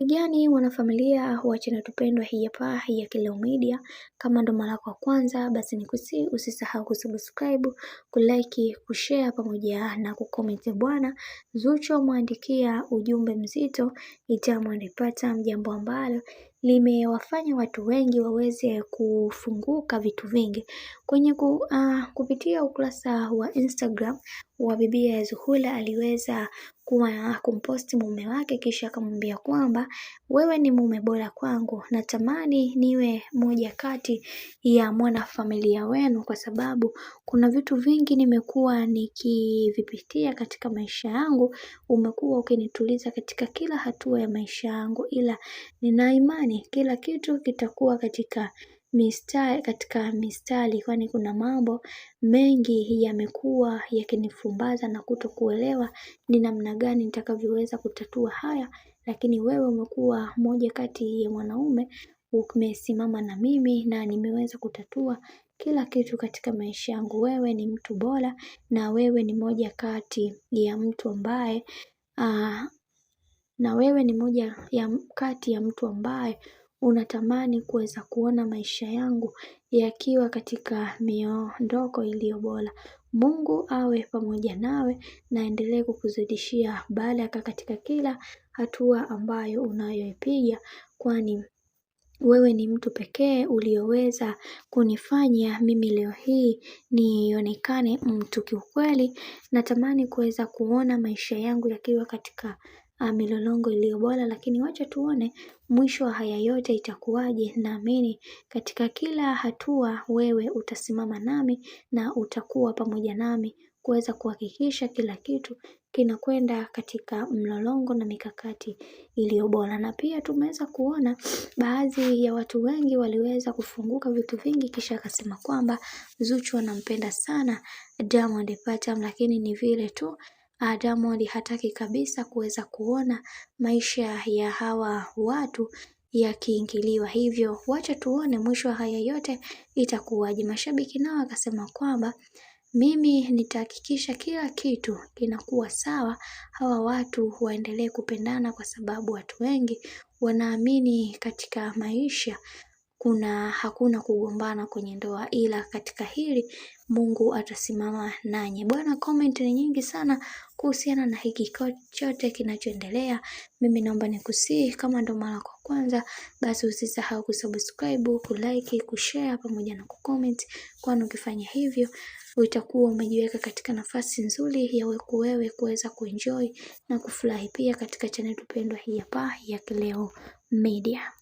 Gani wanafamilia wa channel tupendwa hii hapa ya Kileo Media. Kama ndo mara yako ya kwanza, basi nikusihi usisahau kusubscribe, kulike, kushare pamoja na kucomment. Bwana Zuchu mwandikia ujumbe mzito Diamond Platnumz, jambo ambalo limewafanya watu wengi waweze kufunguka vitu vingi kwenye kupitia ukurasa wa Instagram wa bibi Zuhura. Aliweza kumposti mume wake, kisha akamwambia kwamba wewe ni mume bora kwangu, natamani niwe moja kati ya mwanafamilia wenu, kwa sababu kuna vitu vingi nimekuwa nikivipitia katika maisha yangu, umekuwa ukinituliza katika kila hatua ya maisha yangu, ila nina imani kila kitu kitakuwa katika mistari, kwani kuna mambo mengi yamekuwa yakinifumbaza na kutokuelewa ni namna gani nitakavyoweza kutatua haya, lakini wewe umekuwa moja kati ya wanaume, umesimama na mimi na nimeweza kutatua kila kitu katika maisha yangu. Wewe ni mtu bora na wewe ni moja kati ya mtu ambaye unatamani kuweza kuona maisha yangu yakiwa katika miondoko iliyo bora. Mungu awe pamoja nawe na endelee kukuzidishia baraka katika kila hatua ambayo unayoipiga, kwani wewe ni mtu pekee ulioweza kunifanya mimi leo hii nionekane mtu. Kiukweli natamani kuweza kuona maisha yangu yakiwa katika milolongo iliyo bora, lakini wacha tuone mwisho wa haya yote itakuwaje. Naamini katika kila hatua wewe utasimama nami na utakuwa pamoja nami kuweza kuhakikisha kila kitu kinakwenda katika mlolongo na mikakati iliyo bora. Na pia tumeweza kuona baadhi ya watu wengi waliweza kufunguka vitu vingi, kisha akasema kwamba Zuchu anampenda sana Diamond Platnumz, lakini ni vile tu Diamond hataki kabisa kuweza kuona maisha ya hawa watu yakiingiliwa. Hivyo wacha tuone mwisho wa haya yote itakuwaje. Mashabiki nao akasema kwamba mimi nitahakikisha kila kitu kinakuwa sawa, hawa watu waendelee kupendana, kwa sababu watu wengi wanaamini katika maisha hakuna kugombana kwenye ndoa, ila katika hili Mungu atasimama nanyi. Bwana, comment ni nyingi sana kuhusiana na hiki chote kinachoendelea. Mimi naomba nikusihi, kama ndo mara kwa kwanza, basi usisahau kusubscribe, kulike, kushare pamoja na kucomment, kwani ukifanya hivyo utakuwa umejiweka katika nafasi nzuri ya wewe kuweza kuenjoy na kufurahi pia katika channel tupendwa hii hapa ya Kileo Media.